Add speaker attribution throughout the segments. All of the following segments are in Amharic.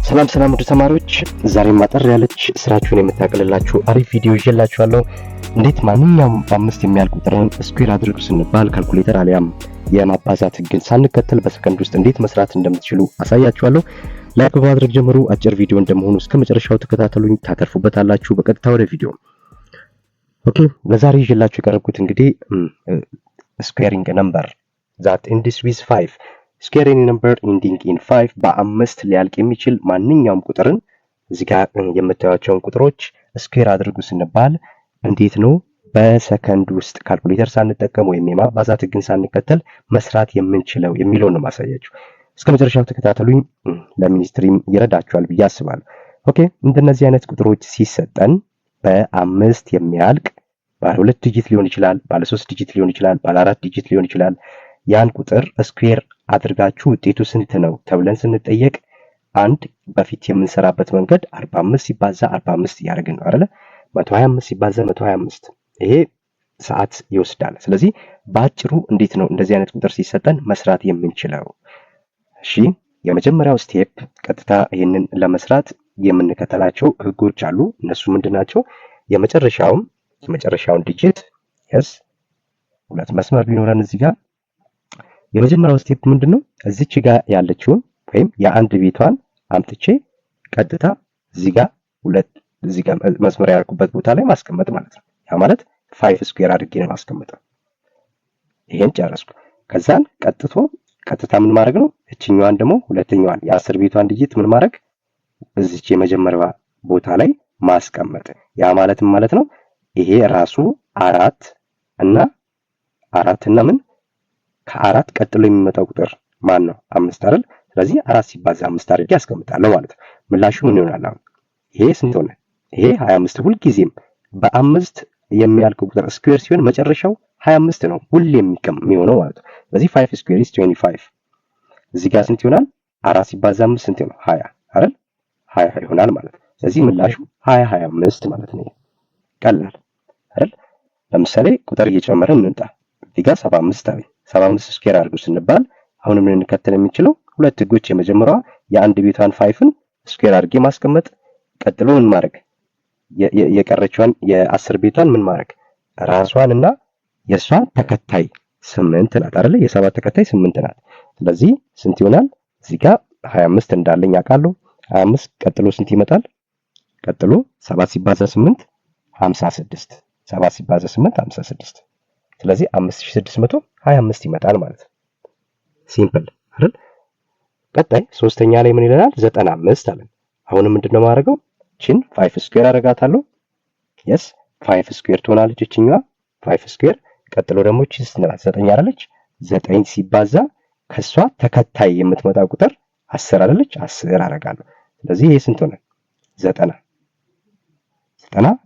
Speaker 1: ሰላም ውድ ተማሪዎች፣ ዛሬ ማጠር ያለች ስራችሁን የምታቀልላችሁ አሪፍ ቪዲዮ ይዤላችኋለሁ። እንዴት ማንኛውም በአምስት የሚያልቅ ቁጥርን ስኩዌር አድርጉ ስንባል ካልኩሌተር አሊያም የማባዛት ህግን ሳንከተል በሰከንድ ውስጥ እንዴት መስራት እንደምትችሉ አሳያችኋለሁ። ላይክ በማድረግ ጀምሩ። አጭር ቪዲዮ እንደመሆኑ እስከ መጨረሻው ተከታተሉኝ፣ ታተርፉበታላችሁ። በቀጥታ ወደ ቪዲዮ። ኦኬ፣ ለዛሬ ይዤላችሁ የቀረብኩት እንግዲህ ስኩዌሪንግ ነምበር that ends with 5 square any number ending in 5 በአምስት ሊያልቅ የሚችል ማንኛውም ቁጥርን እዚህ ጋር የምታዩቸውን ቁጥሮች ስኩዌር አድርጉ ስንባል እንዴት ነው በሰከንድ ውስጥ ካልኩሌተር ሳንጠቀም ወይም የማባዛት ህግን ሳንከተል መስራት የምንችለው የሚለውን ነው ማሳያችሁ። እስከ መጨረሻው ተከታተሉኝ፣ ለሚኒስትሪም ይረዳችኋል ብዬ አስባለሁ። ኦኬ፣ እንደነዚህ አይነት ቁጥሮች ሲሰጠን በአምስት የሚያልቅ ባለ 2 ዲጂት ሊሆን ይችላል፣ ባለ 3 ዲጂት ሊሆን ይችላል፣ ባለ 4 ዲጂት ሊሆን ይችላል። ያን ቁጥር ስኩዌር አድርጋችሁ ውጤቱ ስንት ነው ተብለን ስንጠየቅ አንድ በፊት የምንሰራበት መንገድ 45 ሲባዛ 45 ያደርግን ነው አይደል? 125 ሲባዛ 125 ይሄ ሰዓት ይወስዳል። ስለዚህ ባጭሩ እንዴት ነው እንደዚህ አይነት ቁጥር ሲሰጠን መስራት የምንችለው? እሺ፣ የመጀመሪያው ስቴፕ ቀጥታ ይሄንን ለመስራት የምንከተላቸው ህጎች አሉ። እነሱ ምንድናቸው? የመጨረሻውን ዲጂት ሁለት መስመር ቢኖረን እዚህ ጋር የመጀመሪያው ስቴፕ ምንድነው? እዚች ጋር ያለችውን ወይም የአንድ ቤቷን አምጥቼ ቀጥታ እዚህ ጋር መስመር ያልኩበት ቦታ ላይ ማስቀመጥ ማለት ነው። ያ ማለት 5 ስኩዌር አድርጌ ነው ማስቀመጠው። ይሄን ጨረስኩ። ከዛን ቀጥታ ምን ማድረግ ነው? እችኛዋን ደግሞ ሁለተኛዋን የ10 ቤቷን ዲጂት ምን ማድረግ? እዚች የመጀመሪያዋ ቦታ ላይ ማስቀመጥ። ያ ማለት ነው ይሄ ራሱ አራት እና ምን ከአራት ቀጥሎ የሚመጣው ቁጥር ማን ነው? 5 አይደል? ስለዚህ 4 ሲባዛ 5 አድርጌ አስቀምጣለሁ ማለት ነው። ምላሹ ምን ይሆናል? አሁን ይሄ ስንት ሆነ? ይሄ 25። ሁልጊዜም በአምስት የሚያልቅ ቁጥር ስኩዌር ሲሆን መጨረሻው 25 ነው ሁሌ የሚሆነው ማለት ነው። ስለዚህ 5 ስኩዌር is 25። እዚህ ጋር ስንት ይሆናል? 4 ሲባዛ 5 ስንት ነው? 20 አይደል? 20 ይሆናል ማለት ነው። ስለዚህ ምላሹ 25 ማለት ነው። ቀላል አይደል? ለምሳሌ ቁጥር እየጨመረን እንምጣ። እዚህ ጋር 75 ስኩዌር አድርጉ ስንባል አሁንም ልንከተል የሚችለው ሁለት ህጎች፣ የመጀመሪያዋ የአንድ ቤቷን 5ን ስኩዌር አድርጌ ማስቀመጥ፣ ቀጥሎ ምን ማድረግ? የቀረችዋን የ10 ቤቷን ምን ማድረግ? ራሷን እና የሷ ተከታይ 8 ናት አይደል? የ7 ተከታይ 8 ናት። ስለዚህ ስንት ይሆናል? እዚህ ጋር 25 እንዳለኝ አውቃለሁ። 25 ቀጥሎ ስንት ይመጣል? ቀጥሎ 7 ሲባዛ 8 56። 7 ሲባዛ 8 56። ስለዚህ 5625 ይመጣል ማለት ነው። ሲምፕል አይደል? ቀጣይ ሶስተኛ ላይ ምን ይለናል? 95 አለን። አሁንም ምንድነው ማድረገው? ቺን 5 ስኩዌር አደርጋታለሁ። 5 ስኩዌር ትሆናለች እቺኛዋ 5 ስኩዌር። ቀጥሎ ደግሞ ቺ 9 አይደለች? 9 ሲባዛ ከሷ ተከታይ የምትመጣ ቁጥር 10 አይደለች? 10 አደርጋለሁ። ስለዚህ ይሄ ስንት ሆነ? 90።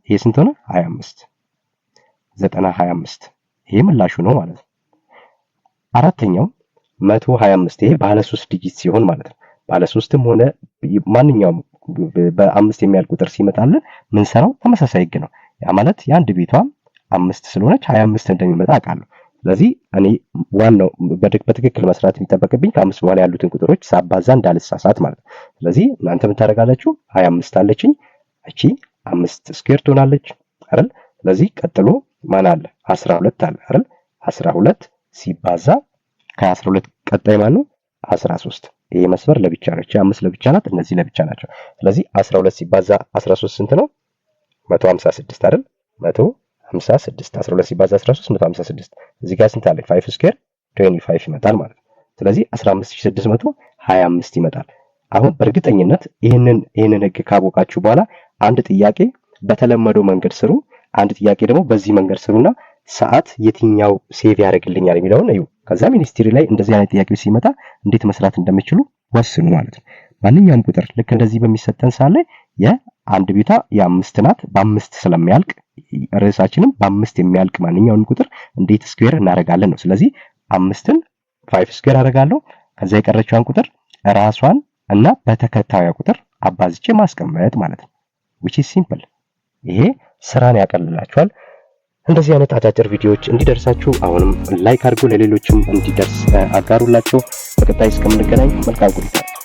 Speaker 1: ይሄ ስንት ሆነ? 25። ይሄ ምላሹ ነው ማለት ነው። አራተኛው 125። ይሄ ባለ 3 ዲጂት ሲሆን ማለት ነው። ባለ 3ም ሆነ ማንኛውም በአምስት የሚያልቅ ቁጥር ሲመጣልን ምን ሰራው? ተመሳሳይ ህግ ነው። ያ ማለት የአንድ ቤቷ 5 ስለሆነች 25 እንደሚመጣ አውቃለሁ። ስለዚህ እኔ ዋናው በትክክል መስራት የሚጠበቅብኝ ከ5 በኋላ ያሉትን ቁጥሮች ሳባዛ እንዳልሳሳት ማለት ነው። ስለዚህ እናንተ ምን ታደርጋላችሁ? 25 አለችኝ፣ እቺ 5 ስኩዌር ትሆናለች አይደል? ስለዚህ ቀጥሎ ማን አለ? 12 አለ አይደል? 12 ሲባዛ ከ12 ቀጣይ ማን ነው? 13። ይሄ መስመር ለብቻ ነው፣ እቺ 5 ለብቻ ናት፣ እነዚህ ለብቻ ናቸው። ስለዚህ 12 ሲባዛ 13 ስንት ነው? 156 አይደል? 156። 12 ሲባዛ 13 156። እዚህ ጋር ስንት አለ? 5 ስኩዌር 25 ይመጣል ማለት ነው። ስለዚህ 15625 ይመጣል። አሁን በእርግጠኝነት ይሄንን ህግ ካወቃችሁ በኋላ አንድ ጥያቄ በተለመደው መንገድ ስሩ፣ አንድ ጥያቄ ደግሞ በዚህ መንገድ ስሩና ሰዓት የትኛው ሴቭ ያደርግልኛል የሚለውን እዩ። ከዛ ሚኒስትሪ ላይ እንደዚህ አይነት ጥያቄዎች ሲመጣ እንዴት መስራት እንደሚችሉ ወስኑ ማለት ነው። ማንኛውም ቁጥር ልክ እንደዚህ በሚሰጠን ሰዓት ላይ የአንድ ቤቷ የ5 ናት፣ በ5 ስለሚያልቅ ርዕሳችንም በ5 የሚያልቅ ማንኛውንም ቁጥር እንዴት ስኩዌር እናደርጋለን ነው። ስለዚህ 5ን 5 ስኩዌር አደርጋለሁ። ከዛ የቀረችዋን ቁጥር ራሷን እና በተከታዩ ቁጥር አባዝቼ ማስቀመጥ ማለት ነው። which is simple። ይሄ ስራን ያቀልላችኋል። እንደዚህ አይነት አጫጭር ቪዲዮዎች እንዲደርሳችሁ አሁንም ላይክ አድርጉ፣ ለሌሎችም እንዲደርስ አጋሩላቸው። በቀጣይ እስከምንገናኝ መልካም ቆይታ።